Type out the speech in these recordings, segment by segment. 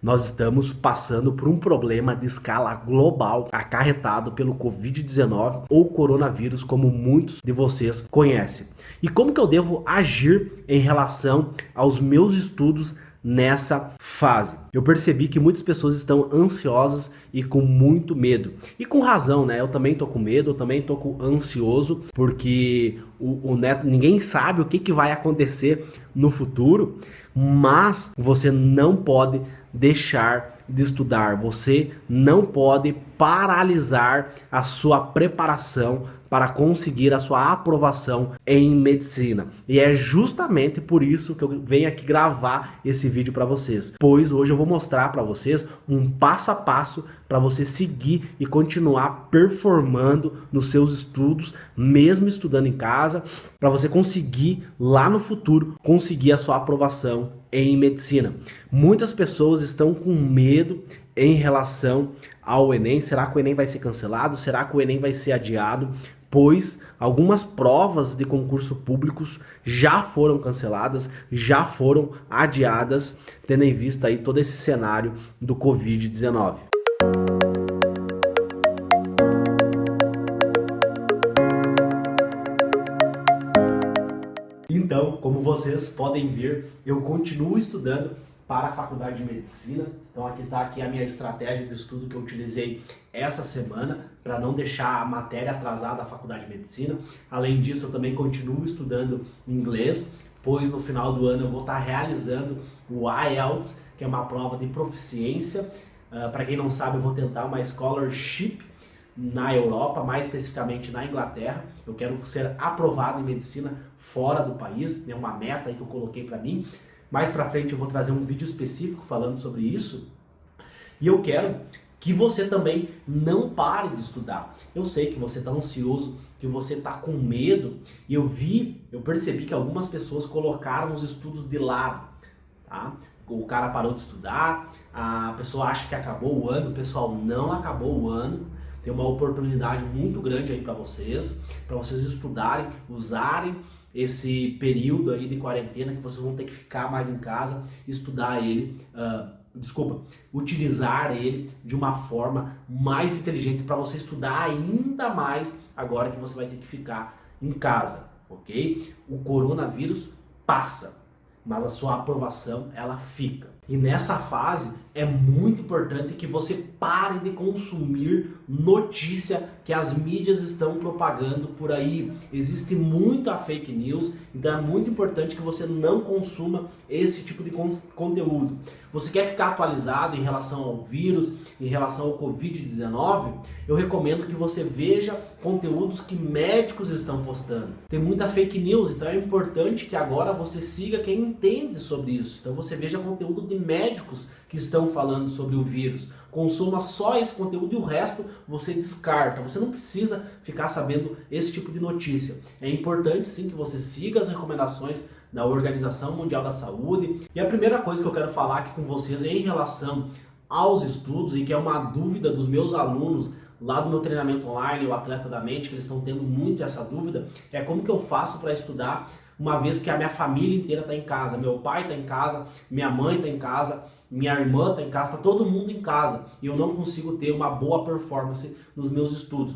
Nós estamos passando por um problema de escala global acarretado pelo Covid-19 ou coronavírus, como muitos de vocês conhecem. E como que eu devo agir em relação aos meus estudos nessa fase? Eu percebi que muitas pessoas estão ansiosas e com muito medo. E com razão, né? Eu também tô com medo, eu também tô ansioso, porque ninguém sabe o que vai acontecer no futuro, mas você não pode deixar de estudar, você não pode paralisar a sua preparação para conseguir a sua aprovação em medicina. E é justamente por isso que eu venho aqui gravar esse vídeo para vocês, pois hoje eu vou mostrar para vocês um passo a passo para você seguir e continuar performando nos seus estudos, mesmo estudando em casa, para você conseguir lá no futuro conseguir a sua aprovação em medicina. Muitas pessoas estão com medo em relação ao Enem. Será que o Enem vai ser cancelado? Será que o Enem vai ser adiado? Pois algumas provas de concurso públicos já foram canceladas, já foram adiadas, tendo em vista aí todo esse cenário do Covid-19. Então, como vocês podem ver, eu continuo estudando para a faculdade de medicina. Então aqui está a minha estratégia de estudo que eu utilizei essa semana para não deixar a matéria atrasada da faculdade de medicina. Além disso, eu também continuo estudando inglês, pois no final do ano eu vou estar realizando o IELTS, que é uma prova de proficiência. Para quem não sabe, eu vou tentar uma scholarship na Europa, mais especificamente na Inglaterra. Eu quero ser aprovado em medicina fora do país, é uma meta aí que eu coloquei para mim. Mais para frente eu vou trazer um vídeo específico falando sobre isso. E eu quero que você também não pare de estudar. Eu sei que você está ansioso, que você está com medo, e eu percebi que algumas pessoas colocaram os estudos de lado, tá? O cara parou de estudar, a pessoa acha que acabou o ano. Pessoal, não acabou o ano. Tem uma oportunidade muito grande aí para vocês estudarem, usarem esse período aí de quarentena que vocês vão ter que ficar mais em casa, estudar ele, utilizar ele de uma forma mais inteligente para você estudar ainda mais agora que você vai ter que ficar em casa, ok? O coronavírus passa, mas a sua aprovação ela fica. E nessa fase é muito importante que você pare de consumir notícia que as mídias estão propagando por aí. Existe muita fake news, então é muito importante que você não consuma esse tipo de conteúdo. Você quer ficar atualizado em relação ao vírus, em relação ao Covid-19? Eu recomendo que você veja conteúdos que médicos estão postando. Tem muita fake news, então é importante que agora você siga quem entende sobre isso. Então você veja conteúdo de médicos que estão falando sobre o vírus. Consuma só esse conteúdo e o resto você descarta. Você não precisa ficar sabendo esse tipo de notícia. É importante sim que você siga as recomendações da Organização Mundial da Saúde. E a primeira coisa que eu quero falar aqui com vocês é em relação aos estudos, e que é uma dúvida dos meus alunos lá do meu treinamento online, o Atleta da Mente, que eles estão tendo muito essa dúvida, é como que eu faço para estudar, uma vez que a minha família inteira está em casa. Meu pai está em casa, minha mãe está em casa, minha irmã está em casa, está todo mundo em casa, e eu não consigo ter uma boa performance nos meus estudos.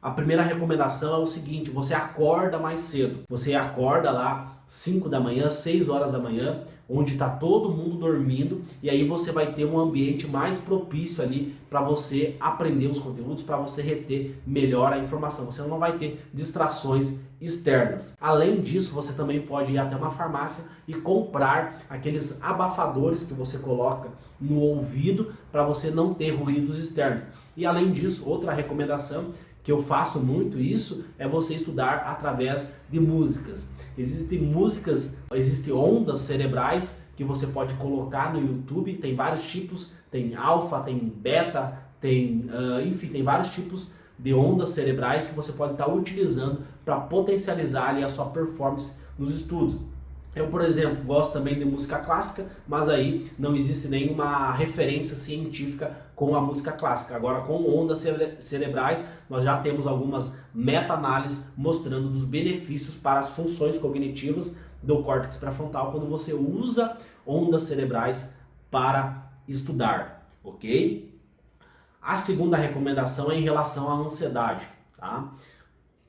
A primeira recomendação é o seguinte: você acorda mais cedo. Você acorda lá 5 da manhã, 6 horas da manhã, onde está todo mundo dormindo, e aí você vai ter um ambiente mais propício ali para você aprender os conteúdos, para você reter melhor a informação. Você não vai ter distrações externas. Além disso, você também pode ir até uma farmácia e comprar aqueles abafadores que você coloca no ouvido para você não ter ruídos externos. E além disso, outra recomendação que eu faço muito isso é você estudar através de músicas. Existem ondas cerebrais que você pode colocar no YouTube, tem vários tipos, tem alfa, tem beta, enfim, tem vários tipos de ondas cerebrais que você pode estar utilizando para potencializar ali a sua performance nos estudos. Eu, por exemplo, gosto também de música clássica, mas aí não existe nenhuma referência científica com a música clássica. Agora, com ondas cerebrais, nós já temos algumas meta-análises mostrando dos benefícios para as funções cognitivas do córtex pré-frontal quando você usa ondas cerebrais para estudar, ok? A segunda recomendação é em relação à ansiedade, tá?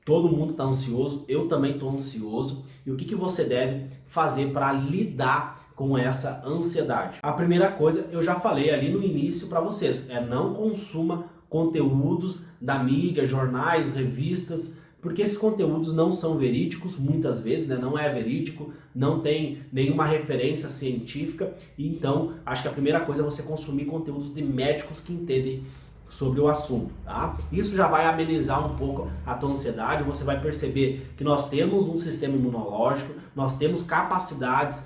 Todo mundo está ansioso, eu também estou ansioso. E o que você deve fazer para lidar com essa ansiedade? A primeira coisa, eu já falei ali no início para vocês, é não consuma conteúdos da mídia, jornais, revistas, porque esses conteúdos não são verídicos, muitas vezes, né? Não é verídico, não tem nenhuma referência científica. Então, acho que a primeira coisa é você consumir conteúdos de médicos que entendem sobre o assunto, tá? Isso já vai amenizar um pouco a tua ansiedade, você vai perceber que nós temos um sistema imunológico, nós temos capacidades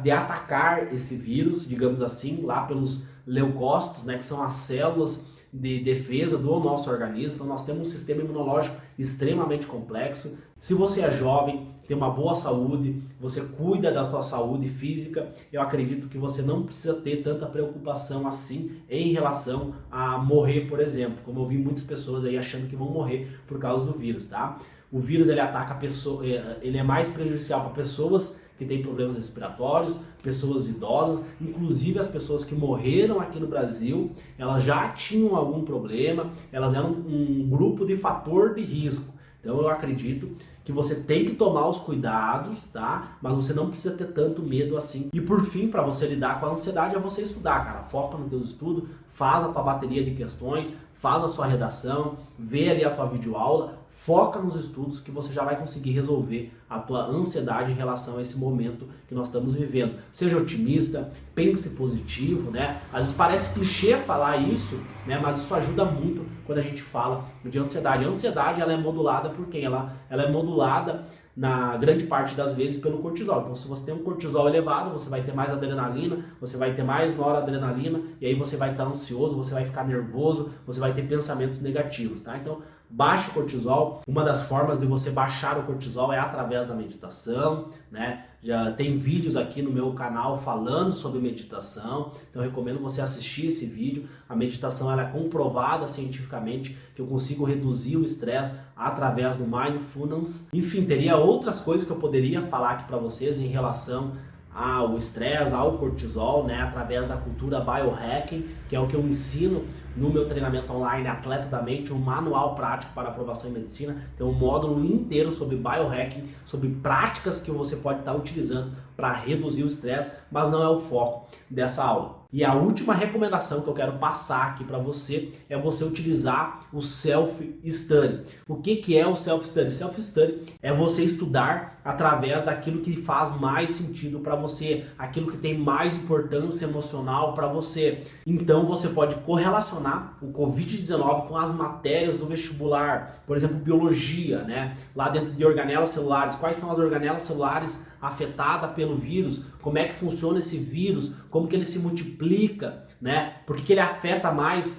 de atacar esse vírus, digamos assim, lá pelos leucócitos, né, que são as células de defesa do nosso organismo. Então nós temos um sistema imunológico extremamente complexo. Se você é jovem, tem uma boa saúde, você cuida da sua saúde física, eu acredito que você não precisa ter tanta preocupação assim em relação a morrer, por exemplo, como eu vi muitas pessoas aí achando que vão morrer por causa do vírus, tá? O vírus ele ataca a pessoa, ele é mais prejudicial para pessoas que têm problemas respiratórios, pessoas idosas, inclusive as pessoas que morreram aqui no Brasil, elas já tinham algum problema, elas eram um grupo de fator de risco. Então eu acredito que você tem que tomar os cuidados, tá? Mas você não precisa ter tanto medo assim. E por fim, para você lidar com a ansiedade é você estudar, cara. Foca no teu estudo, faz a tua bateria de questões, faz a sua redação, vê ali a tua videoaula, foca nos estudos que você já vai conseguir resolver a tua ansiedade em relação a esse momento que nós estamos vivendo. Seja otimista, pense positivo, né? Às vezes parece clichê falar isso, né? Mas isso ajuda muito quando a gente fala de ansiedade. A ansiedade, ela é modulada por quem? Ela é modulada na grande parte das vezes pelo cortisol. Então, se você tem um cortisol elevado, você vai ter mais adrenalina, você vai ter mais noradrenalina, e aí você vai estar ansioso, você vai ficar nervoso, você vai ter pensamentos negativos, tá? Então, baixe o cortisol. Uma das formas de você baixar o cortisol é através da meditação, né? Já tem vídeos aqui no meu canal falando sobre meditação, então eu recomendo você assistir esse vídeo. A meditação ela é comprovada cientificamente que eu consigo reduzir o estresse através do mindfulness. Enfim, teria outras coisas que eu poderia falar aqui para vocês em relação ao estresse, ao cortisol, né, através da cultura biohacking, que é o que eu ensino no meu treinamento online Atleta da Mente, um manual prático para aprovação em medicina. Tem um módulo inteiro sobre biohacking, sobre práticas que você pode estar utilizando para reduzir o estresse, mas não é o foco dessa aula. E a última recomendação que eu quero passar aqui para você é você utilizar o self-study. O que é o self-study? Self-study é você estudar através daquilo que faz mais sentido para você, aquilo que tem mais importância emocional para você. Então você pode correlacionar o Covid-19 com as matérias do vestibular, por exemplo, biologia, né? Lá dentro de organelas celulares, quais são as organelas celulares afetadas pelo vírus, como é que funciona esse vírus, como que ele se multiplica, né? Por que ele afeta mais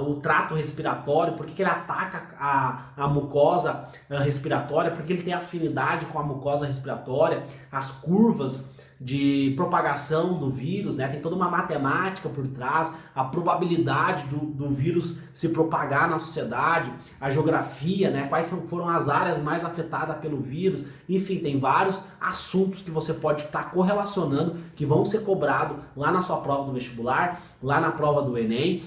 o trato respiratório, por que ele ataca a mucosa respiratória, porque ele tem afinidade com a mucosa respiratória, as curvas de propagação do vírus, né? Tem toda uma matemática por trás, a probabilidade do vírus se propagar na sociedade, a geografia, né? Quais foram as áreas mais afetadas pelo vírus, enfim, tem vários assuntos que você pode estar correlacionando, que vão ser cobrados lá na sua prova do vestibular, lá na prova do Enem.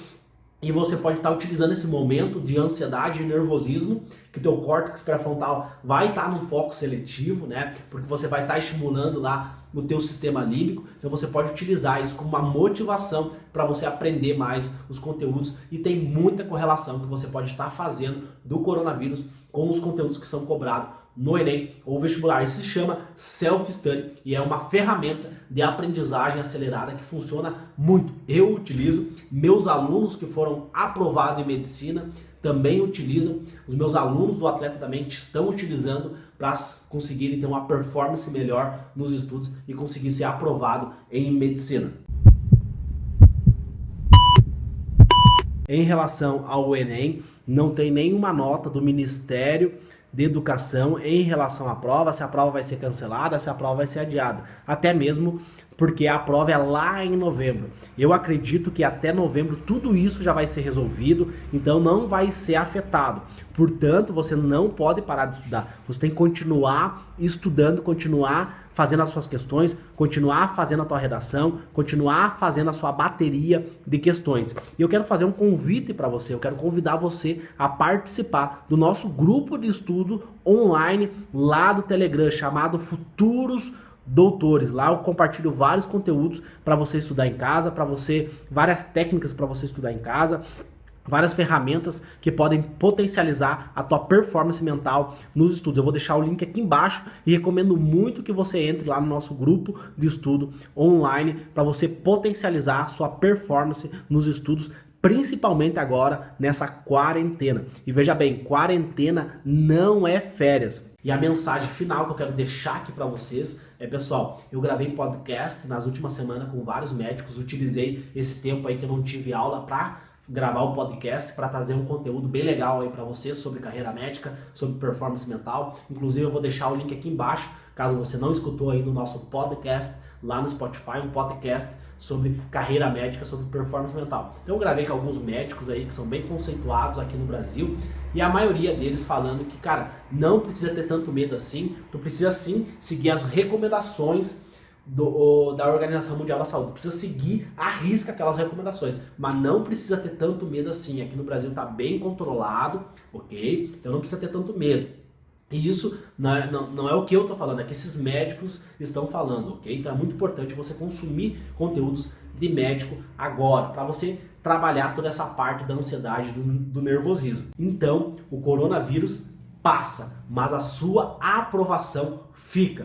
E você pode estar utilizando esse momento de ansiedade e nervosismo, que o teu córtex pré-frontal vai estar num foco seletivo, né? Porque você vai estar estimulando lá o teu sistema límbico. Então você pode utilizar isso como uma motivação para você aprender mais os conteúdos. E tem muita correlação que você pode estar fazendo do coronavírus com os conteúdos que são cobrados no Enem ou vestibular. Isso se chama self-study e é uma ferramenta de aprendizagem acelerada que funciona muito. Eu utilizo, meus alunos que foram aprovados em medicina também utilizam, os meus alunos do Atleta da Mente estão utilizando para conseguirem ter uma performance melhor nos estudos e conseguir ser aprovado em medicina. Em relação ao Enem, não tem nenhuma nota do Ministério de Educação em relação à prova, se a prova vai ser cancelada, se a prova vai ser adiada. Até mesmo porque a prova é lá em novembro. Eu acredito que até novembro tudo isso já vai ser resolvido, então não vai ser afetado. Portanto, você não pode parar de estudar. Você tem que continuar estudando, continuar fazendo as suas questões, continuar fazendo a tua redação, continuar fazendo a sua bateria de questões. E eu quero fazer um convite para você, eu quero convidar você a participar do nosso grupo de estudo online lá do Telegram, chamado Futuros Doutores. Lá eu compartilho vários conteúdos para você estudar em casa, várias técnicas para você estudar em casa, várias ferramentas que podem potencializar a tua performance mental nos estudos. Eu vou deixar o link aqui embaixo e recomendo muito que você entre lá no nosso grupo de estudo online para você potencializar a sua performance nos estudos, principalmente agora nessa quarentena. E veja bem, quarentena não é férias. E a mensagem final que eu quero deixar aqui para vocês é, pessoal, eu gravei podcast nas últimas semanas com vários médicos, utilizei esse tempo aí que eu não tive aula para gravar o podcast, para trazer um conteúdo bem legal aí para vocês sobre carreira médica, sobre performance mental. Inclusive eu vou deixar o link aqui embaixo, caso você não escutou aí no nosso podcast lá no Spotify, um podcast sobre carreira médica, sobre performance mental. Então eu gravei com alguns médicos aí que são bem conceituados aqui no Brasil e a maioria deles falando que, cara, não precisa ter tanto medo assim, tu precisa sim seguir as recomendações da Organização Mundial da Saúde. Precisa seguir à risca aquelas recomendações, mas não precisa ter tanto medo assim. Aqui no Brasil está bem controlado, ok? Então não precisa ter tanto medo. E isso não é o que eu estou falando, é que esses médicos estão falando, ok? Então é muito importante você consumir conteúdos de médico agora, para você trabalhar toda essa parte da ansiedade, do nervosismo. Então, o coronavírus passa, mas a sua aprovação fica.